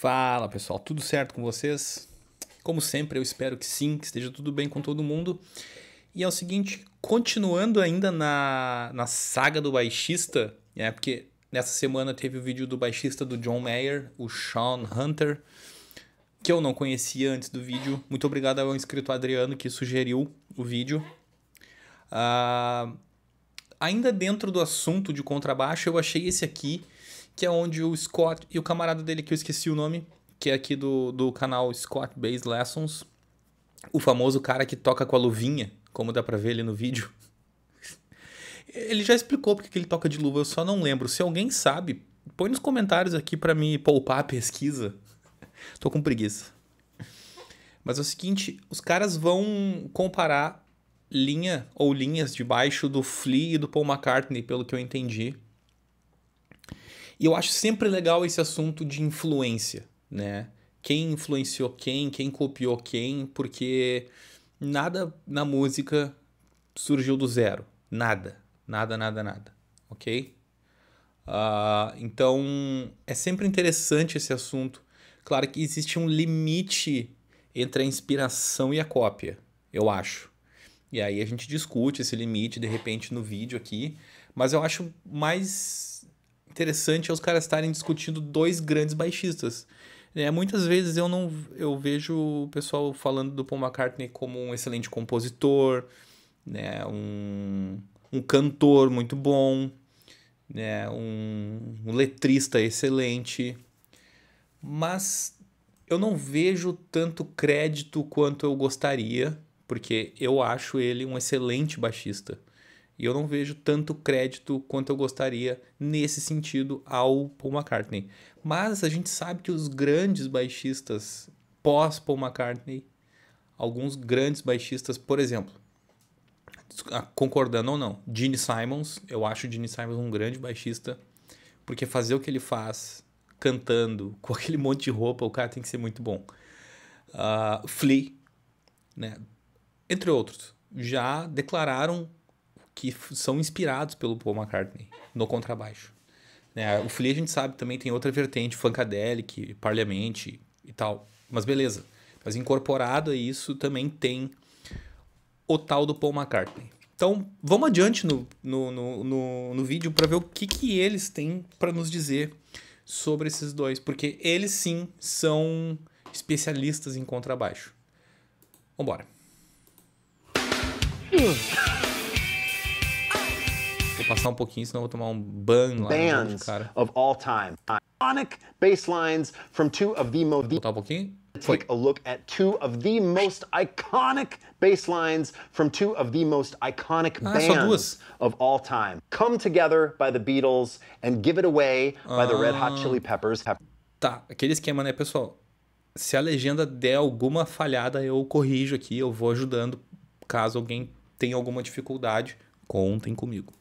Fala pessoal, tudo certo com vocês? Como sempre, eu espero que sim, que esteja tudo bem com todo mundo. E é o seguinte, continuando ainda na saga do baixista, porque nessa semana teve o vídeo do baixista do John Mayer, o Sean Hunter, que eu não conhecia antes do vídeo. Muito obrigado ao inscrito Adriano que sugeriu o vídeo. Ainda dentro do assunto de contrabaixo, eu achei esse aqui, que é onde o Scott e o camarada dele, que eu esqueci o nome, que é aqui do canal Scott Bass Lessons, o famoso cara que toca com a luvinha, como dá pra ver ali no vídeo. Ele já explicou porque que ele toca de luva, eu só não lembro. Se alguém sabe, põe nos comentários aqui pra me poupar a pesquisa. Tô com preguiça. Mas é o seguinte, os caras vão comparar linha ou linhas de baixo do Flea e do Paul McCartney, pelo que eu entendi. E eu acho sempre legal esse assunto de influência, né? Quem influenciou quem copiou quem, porque nada na música surgiu do zero. Nada, ok? Então, é sempre interessante esse assunto. Claro que existe um limite entre a inspiração e a cópia, eu acho. E aí a gente discute esse limite, de repente, no vídeo aqui. Mas eu acho mais interessante é os caras estarem discutindo dois grandes baixistas. Muitas vezes eu vejo o pessoal falando do Paul McCartney como um excelente compositor, né, um cantor muito bom, né, um letrista excelente, mas eu não vejo tanto crédito quanto eu gostaria, porque eu acho ele um excelente baixista. E eu não vejo tanto crédito quanto eu gostaria nesse sentido ao Paul McCartney. Mas a gente sabe que os grandes baixistas pós-Paul McCartney, alguns grandes baixistas, por exemplo, concordando ou não, Gene Simmons, eu acho o Gene Simmons um grande baixista, porque fazer o que ele faz, cantando, com aquele monte de roupa, o cara tem que ser muito bom. Flea, né, entre outros, já declararam que são inspirados pelo Paul McCartney no contrabaixo. O Flea a gente sabe também tem outra vertente, funkadelic, parliamente e tal. Mas beleza. Mas incorporado a isso também tem o tal do Paul McCartney. Então vamos adiante no vídeo para ver o que eles têm para nos dizer sobre esses dois. Porque eles sim são especialistas em contrabaixo. Vambora. Vou passar um pouquinho, senão eu vou tomar um ban lá no jogo, cara. Of all time. Iconic bass lines from two of the most... Vou botar um pouquinho. Take a look at two of the most iconic bass lines from two of the most iconic bands of all time. Come Together by the Beatles and Give It Away by the Red Hot Chili Peppers. Tá, aquele esquema, né, pessoal? Se a legenda der alguma falhada, eu corrijo aqui, eu vou ajudando. Caso alguém tenha alguma dificuldade, contem comigo.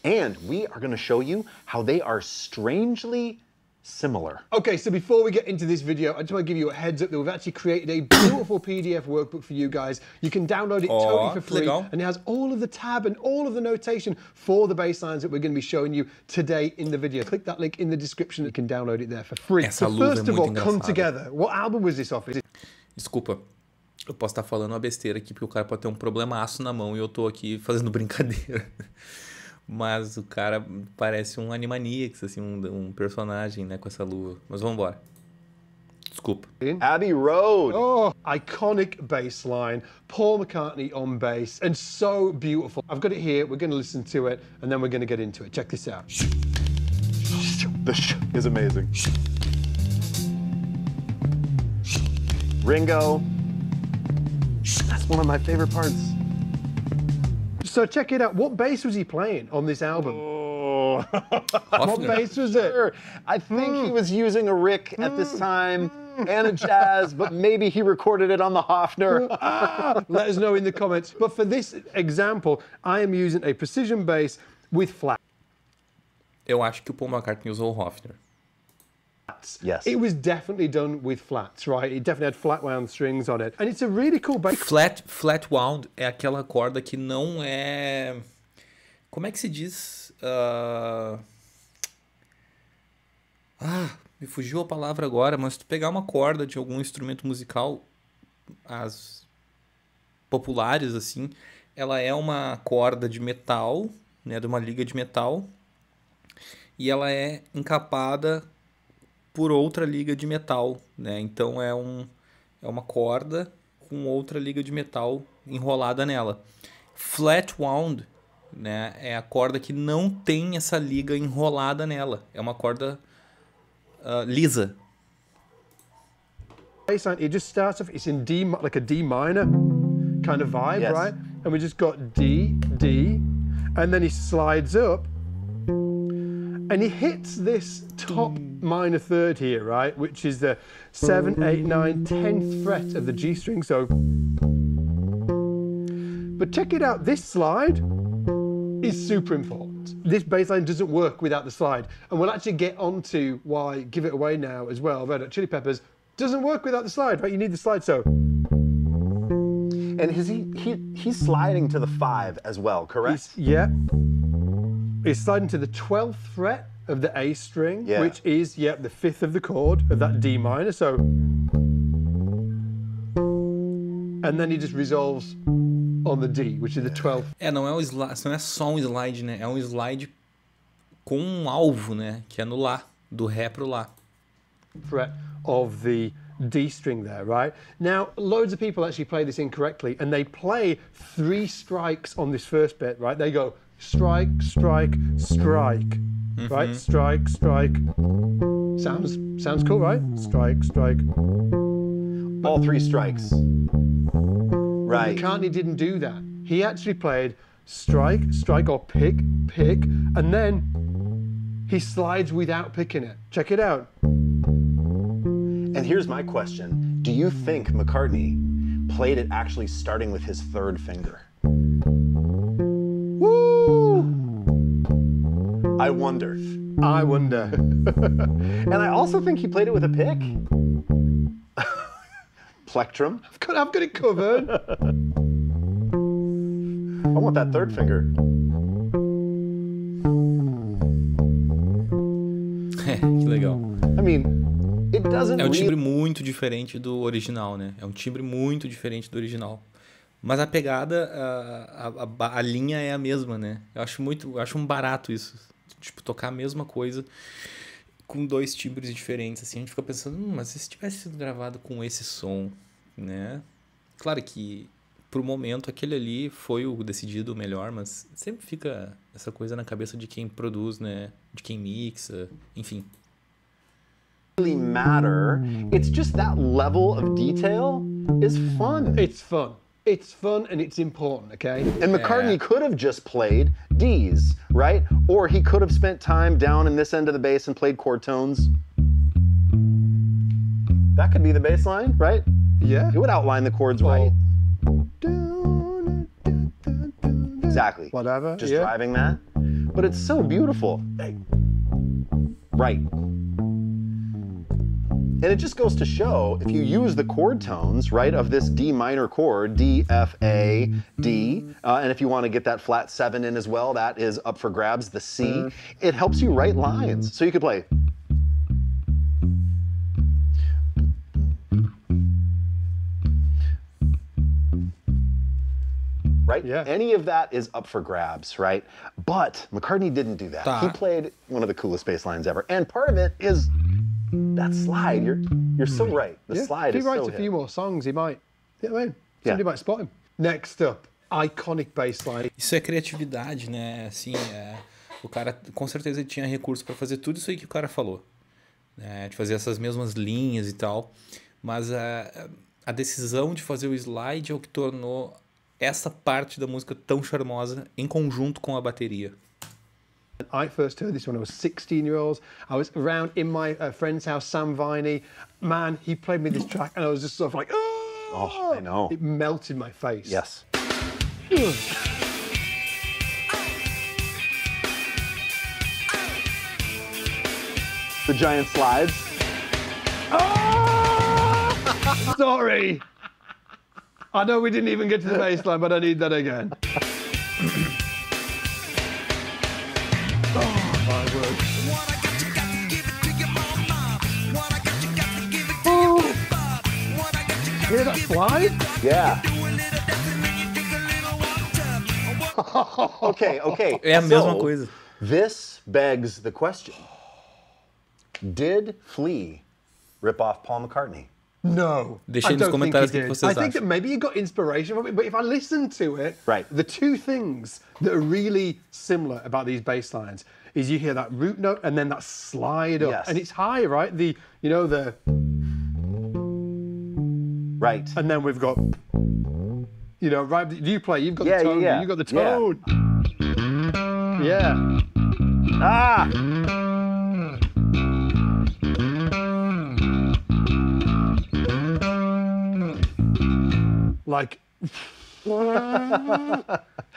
And we are going to show you how they are strangely similar. Okay, so before we get into this video, I just want to give you a heads up that we've actually created a beautiful PDF workbook for you guys. You can download it totally for free, legal. and it has all of the tab and all of the notation for the bass lines that we're going to be showing you today in the video. Click that link in the description, you can download it there for free. Essa so luva first é of all, muito Come engraçada. Together. What album was this off? Desculpa, eu posso estar falando uma besteira aqui, porque o cara pode ter um problemaço na mão e eu tô aqui fazendo brincadeira. Mas o cara parece um Animaniacs, assim, um personagem, né, com essa luva. Mas vamos embora. Desculpa. Abbey Road. Oh, iconic bass line, Paul McCartney on bass, and so beautiful. I've got it here, we're going to listen to it, and then we're going to get into it. Check this out. This is amazing. Ringo. That's one of my favorite parts. So check it out. What bass was he playing on this album? Oh. What bass was it? I think he was using a Rick at this time and a jazz, but maybe he recorded it on the Hofner. Let us know in the comments. But for this example, I am using a precision bass with flats. Eu acho que o Paul McCartney usou o Hofner. Yes. It was definitely done with flats, right? It definitely had flat wound strings on it. And it's a really cool bass. Flat wound é aquela corda que não é... Como é que se diz? Me fugiu a palavra agora, mas se tu pegar uma corda de algum instrumento musical, as populares, assim, ela é uma corda de metal, né, de uma liga de metal, e ela é encapada por outra liga de metal, né? Então é uma corda com outra liga de metal enrolada nela. Flat wound, né, é a corda que não tem essa liga enrolada nela. É uma corda lisa. Bassline, it just starts off, it's in D, like a D minor kind of vibe, Yes. right? And we just got D, D, and then he slides up, and he hits this top minor third here, right? Which is the 7th, 8th, 9th, 10th fret of the G string, so. But check it out, this slide is super important. This bass line doesn't work without the slide. And we'll actually get onto why Give It Away Now as well. Red Hot Chili Peppers doesn't work without the slide, right? You need the slide, so. And he's sliding to the 5 as well, correct? He's sliding to the 12th fret of the A string, Yeah. which is, the 5th of the chord of that D minor, so. And then he just resolves on the D, which is the 12th. Não é não é só um slide, né? É um slide com um alvo, né? Que é no Lá, do Ré pro Lá. Fret of the D string there, right? Now, loads of people actually play this incorrectly, and they play 3 strikes on this first bit, right? They go strike, strike, strike, right? Strike, strike. Sounds cool, right? Strike, strike. All 3 strikes. Right. McCartney didn't do that. He actually played strike, strike, or pick, pick, and then he slides without picking it. Check it out. And here's my question. Do you think McCartney played it actually starting with his 3rd finger? Woo! I wonder. I wonder. And I also think he played it with a pick. Plectrum. I've got it covered. I want that 3rd finger. Que legal. I mean, it doesn't É um timbre really... muito diferente do original, né? É um timbre muito diferente do original. Mas a pegada, a linha é a mesma, né? Eu acho um barato isso. Tipo, tocar a mesma coisa com 2 timbres diferentes, assim. A gente fica pensando, mas se tivesse sido gravado com esse som, né? Claro que, pro momento, aquele ali foi o decidido melhor, mas sempre fica essa coisa na cabeça de quem produz, né? De quem mixa, enfim. really matter. It's just that level of detail is fun. It's fun. It's fun and it's important, okay? And McCartney could have just played Ds, right? Or he could have spent time down in this end of the bass and played chord tones. That could be the bass line, right? Yeah. It would outline the chords right. Exactly. Whatever. Just driving that. But it's so beautiful. Right. And it just goes to show, if you use the chord tones, right, of this D minor chord, D, F, A, D, and if you want to get that flat 7 in as well, that is up for grabs, the C, it helps you write lines. So you could play. Right? Yeah. Any of that is up for grabs, right? But McCartney didn't do that. Tá. He played one of the coolest bass lines ever. And part of it is that slide. You're so right. The slide If he is writes so a few hit. more songs, he might, you know what I mean? Somebody might spot him. Next up, iconic bass line. Isso é criatividade, né? Assim, o cara, com certeza, ele tinha recurso para fazer tudo isso aí que o cara falou, né? De fazer essas mesmas linhas e tal. Mas a decisão de fazer o slide é o que tornou essa parte da música tão charmosa em conjunto com a bateria. I first heard this when I was 16 years old. I was around in my friend's house, Sam Viney. Man, he played me this track and I was just sort of like, Oh, I know. It melted my face. Yes. The giant slides. Sorry. I know we didn't even get to the bass line, but I need that again. Oh, my word. Hear that slide? Yeah. Okay. É a mesma coisa. This begs the question. Did Flea rip off Paul McCartney? No. Deixa aí nos comentários o que vocês I think acham. that maybe you got inspiration from it, but if I listen to it, Right. the two things that are really similar about these bass lines is you hear that root note and then that slide up. Yes. And it's high, right? The Right. and then we've got, right, you play, you've got Yeah, the tone, yeah. you've got the tone. Yeah. Ah! Like,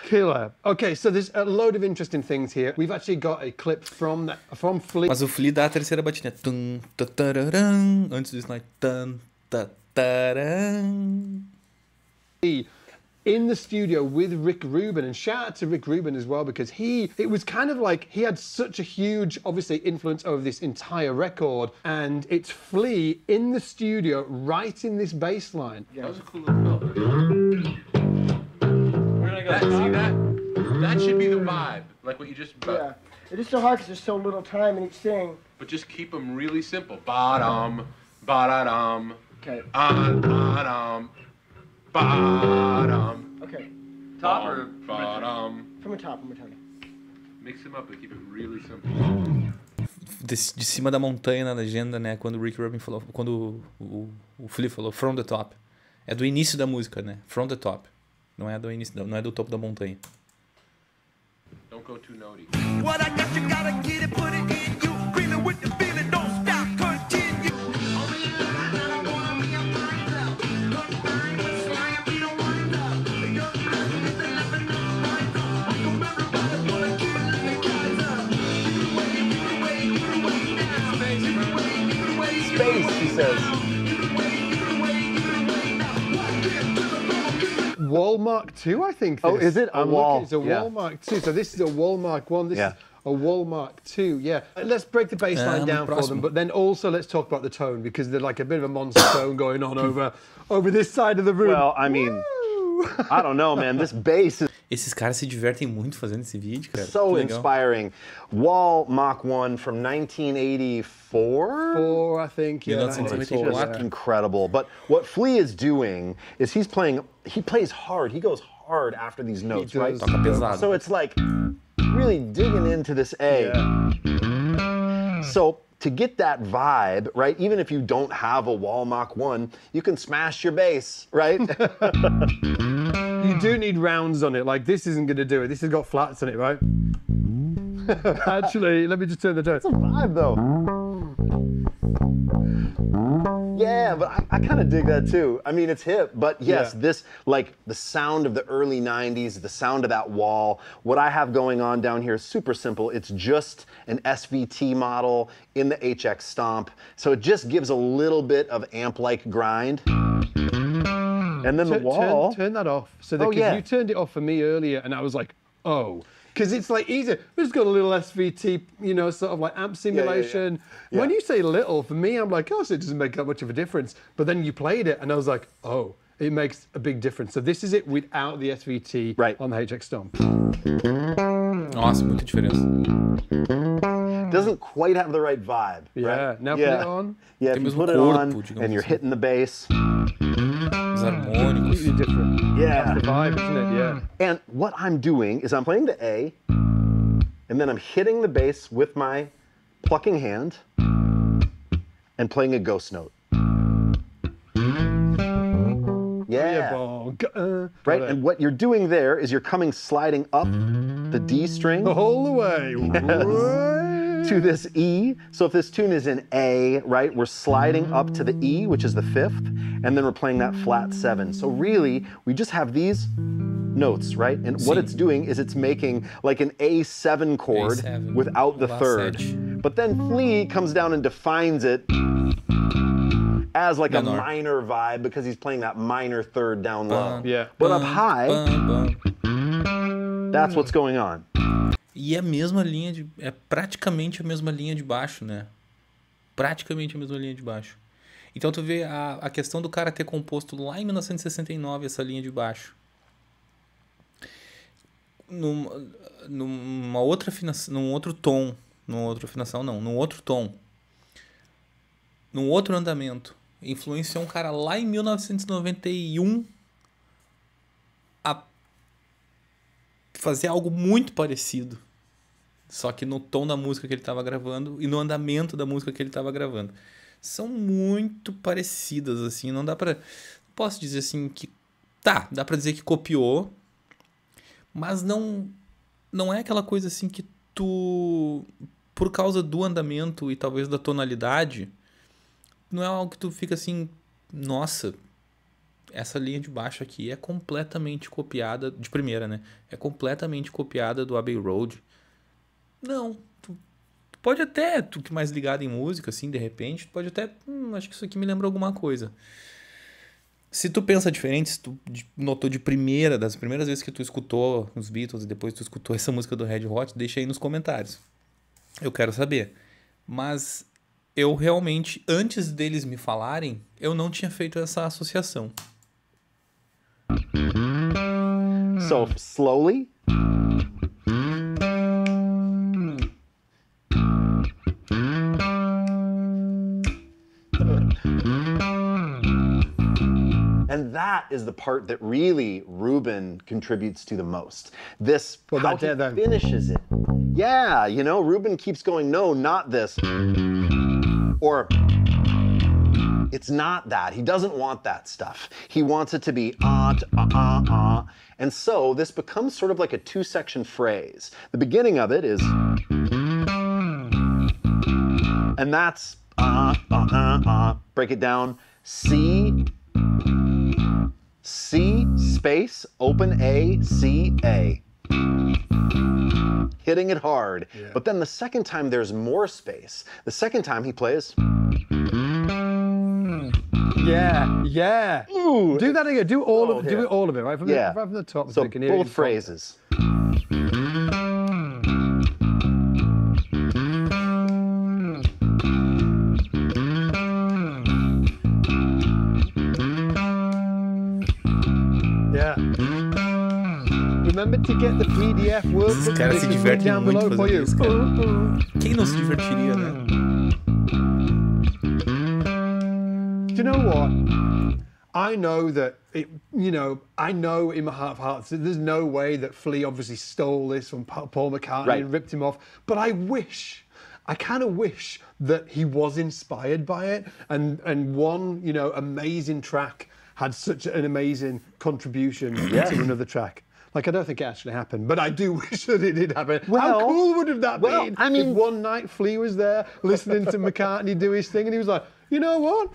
killer. Okay, so there's a load of interesting things here. We've actually got a clip from Flea. Mas o Flea dá a terceira batidinha. Tum, tatararam, antes do slide. Tum, tatararam. In the studio with Rick Rubin, and shout out to Rick Rubin as well, because it was kind of like he had such a huge, obviously, influence over this entire record, and it's Flea in the studio writing this bass line. That was a cool little film. See that? That should be the vibe, like what you just. Yeah, it is so hard because there's so little time in each thing. But just keep them really simple. Ba-dum, ba-da-dum, Okay. ba-dum, ba-dum. Okay. Top or ba-dum. From the top, one more time. Mix them up and keep it really simple. De cima da montanha na legenda, né? Quando o Rick Rubin falou, quando o Flea falou from the top. É do início da música, né? From the top. Não é do início, não é do topo da montanha. Don't go too naughty. What I got, you gotta get it, put it in you. Feeling with the feeling, don't stop, continue. Space, he says. Wall Mark 2, I think. Oh, this. is it? A I'm wall, looking, it's a yeah. Wall Mark 2. So this is a Wall Mark 1. This Yeah. is a Wall Mark 2. Yeah. Let's break the bass line down for them, but then also let's talk about the tone, because there's like a bit of a monster tone going on over this side of the room. Well, I mean, I don't know, man. This bass is Esses caras se divertem muito fazendo esse vídeo, cara. so Que legal. inspiring. Wall Mach 1 from 1984? 4, I think. Yeah, 1984, 94, Just incredible. But what Flea is doing is he plays hard. He goes hard after these notes, right? does. Toca pesado. So it's like really digging into this A. So to get that vibe, right, even if you don't have a Wall Mach 1, you can smash your bass, right? You do need rounds on it. Like, this isn't going to do it. This has got flats on it, right? Actually, let me just turn the tone. It's a vibe, though. Yeah, but I kind of dig that, too. I mean, it's hip, but yes, Yeah. this, like, the sound of the early 90s, the sound of that wall, what I have going on down here is super simple. It's just an SVT model in the HX Stomp, so it just gives a little bit of amp-like grind. And then the wall... Turn that off. So that, Oh, yeah. you turned it off for me earlier, and I was like, oh. Because it's like easier. We've just got a little SVT, sort of like amp simulation. Yeah. When you say little, for me, I'm like, oh, so it doesn't make that much of a difference. But then you played it, and I was like, oh, it makes a big difference. So this is it without the SVT Right. on the HX Stomp. Nossa, muita diferença. Doesn't quite have the right vibe. Yeah. Right? Now put it on. Yeah, Tem if you mesmo put it corpo, on digamos and you're assim. hitting the bass. Os harmônicos. Completely different. Yeah. That's the vibe, isn't it? Yeah. And what I'm doing is I'm playing the A, and then I'm hitting the bass with my plucking hand and playing a ghost note. Yeah. Right, and what you're doing there is you're coming sliding up the D string All the way. to this E. So if this tune is in A, right, we're sliding up to the E, which is the 5th, and then we're playing that flat 7. So really, we just have these notes, right? And what it's doing is it's making like an A7 chord A7, without the Lá 3rd. 7. But then Flea comes down and defines it as like a Menor. minor vibe because he's playing that minor 3rd down low. Yeah. But up high, Bam, bam. that's what's going on. E é a mesma linha de... É praticamente a mesma linha de baixo, né? Praticamente a mesma linha de baixo. Então tu vê a questão do cara ter composto lá em 1969 essa linha de baixo. Numa outra afinação, num outro tom, num outro andamento, influenciou um cara lá em 1991 a fazer algo muito parecido, só que no tom da música que ele estava gravando e no andamento da música que ele estava gravando. São muito parecidas, assim, não dá pra... Posso dizer assim que... Tá, dá pra dizer que copiou, mas não é aquela coisa assim que tu... Por causa do andamento e talvez da tonalidade, não é algo que tu fica assim... Nossa, essa linha de baixo aqui é completamente copiada... De primeira, né? É completamente copiada do Abbey Road. Não, pode até, tu que é mais ligado em música, assim, de repente, tu pode até, acho que isso aqui me lembra alguma coisa. Se tu pensa diferente, se tu notou de primeira, das primeiras vezes que tu escutou os Beatles e depois tu escutou essa música do Red Hot, deixa aí nos comentários. Eu quero saber. Mas eu realmente, antes deles me falarem, eu não tinha feito essa associação. So, slowly. And that is the part that really Ruben contributes to the most. This, how he finishes it. Yeah, you know, Ruben keeps going, no, not this. Or, it's not that. He doesn't want that stuff. He wants it to be And so this becomes sort of like a two-section phrase. The beginning of it is, and that's break it down. C space open A C A. Hitting it hard. Yeah. But then the second time there's more space. The second time he plays. Yeah. Ooh. Do that again. Do all of it, right from the top. So both phrases. Yeah. Remember to get the PDF workbook. Esses caras se divertem muito fazendo isso, cara. Quem não se divertiria, né? Do you know what? I know that, I know in my heart of hearts that there's no way that Flea obviously stole this from Paul McCartney and ripped him off. But I kind of wish that he was inspired by it and one, amazing track had such an amazing contribution to another track. Like, I don't think it actually happened, but I do wish that it did happen. Well, how cool would have that been? I mean, if one night Flea was there listening to McCartney do his thing and he was like, you know what?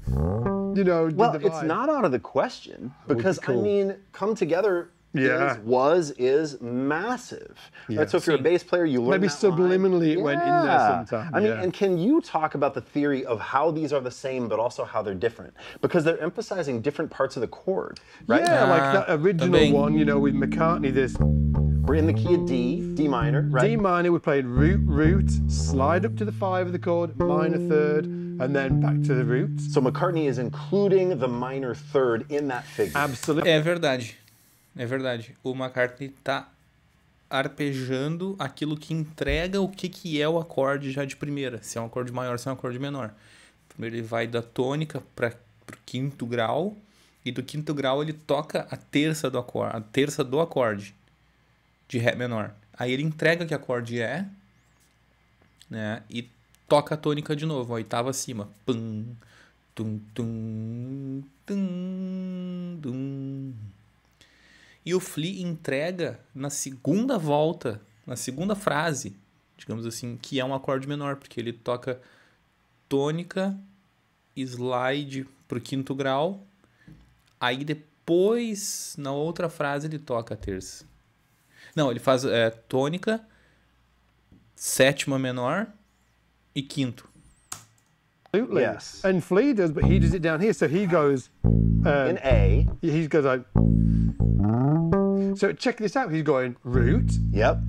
Well, it's not out of the question because, cool. I mean, Come Together is massive. Yeah. Right? So if you're a bass player, you learn maybe that subliminally line. it went in there sometime. I mean, and can you talk about the theory of how these are the same, but also how they're different? Because they're emphasizing different parts of the chord, right? Yeah, like that original one, with McCartney, we're in the key of D minor, right? D minor, we played root, slide up to the 5 of the chord, minor third, and then back to the root. So McCartney is including the minor third in that figure. Absolutely. É verdade. É verdade. O McCartney tá arpejando aquilo que entrega o que é o acorde já de primeira. Se é um acorde maior, se é um acorde menor. Primeiro ele vai da tônica para o quinto grau. E do quinto grau ele toca a terça do acorde de Ré menor. Aí ele entrega que acorde é, né? E toca a tônica de novo, a oitava acima. Pum, tum, tum, tum, tum. E o Flea entrega na segunda volta, na segunda frase, digamos assim, que é um acorde menor, porque ele toca tônica, slide pro quinto grau, aí depois, na outra frase, ele toca a terça. Não, ele faz tônica, sétima menor e quinto. Absolutely. Yes. And Flea does, but he does it down here. So he goes in A. He goes like. So check this out. He's going root. Yep.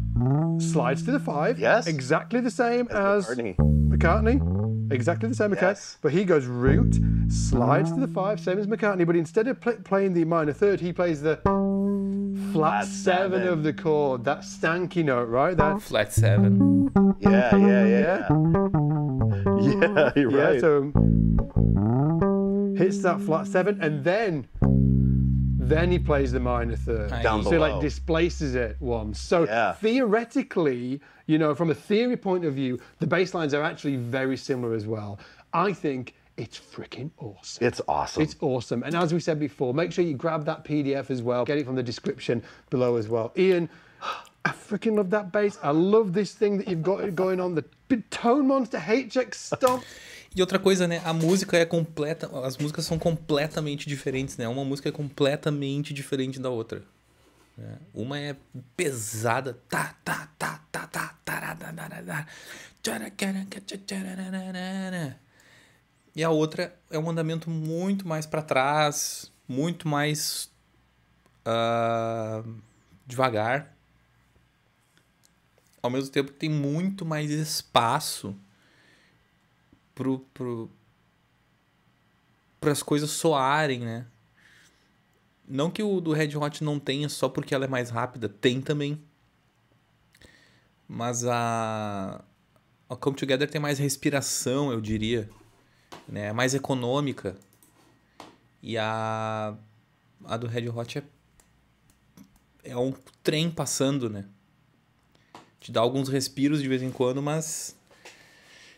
Slides to the 5. Yes. Exactly the same as McCartney. exactly the same, okay? But he goes root, slides to the 5, same as McCartney, but instead of playing the minor third, he plays the flat 7 of the chord, that stanky note, right? That Flat 7. Yeah, you're right. Yeah, so hits that flat 7, and then he plays the minor third. Down So below. he like displaces it once. So theoretically, you know, from a theory point of view, the bass lines are actually very similar as well. I think it's freaking awesome. It's awesome. It's awesome. And as we said before, make sure you grab that PDF as well. Get it from the description below as well. Ian, I freaking love that bass. I love this thing that you've got going on. The Tone Monster HX Stomp. E outra coisa, né? A música é completa... As músicas são completamente diferentes, né? Uma música é completamente diferente da outra. Né? Uma é pesada. E a outra é um andamento muito mais para trás, muito mais devagar. Ao mesmo tempo que tem muito mais espaço para as coisas soarem, né? Não que o do Red Hot não tenha só porque ela é mais rápida, tem também. Mas a Come Together tem mais respiração, eu diria, né? É mais econômica. E a do Red Hot é um trem passando, né? Te dá alguns respiros de vez em quando, mas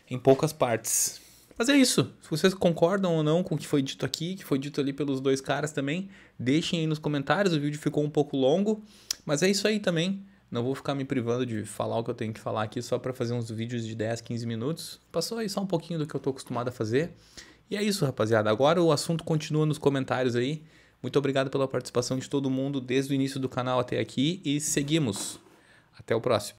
em poucas partes. Mas é isso. Se vocês concordam ou não com o que foi dito aqui, que foi dito ali pelos dois caras também, deixem aí nos comentários. O vídeo ficou um pouco longo, mas é isso aí também. Não vou ficar me privando de falar o que eu tenho que falar aqui só para fazer uns vídeos de 10, 15 minutos. Passou aí só um pouquinho do que eu tô acostumado a fazer. E é isso, rapaziada. Agora o assunto continua nos comentários aí. Muito obrigado pela participação de todo mundo desde o início do canal até aqui e seguimos. Até o próximo.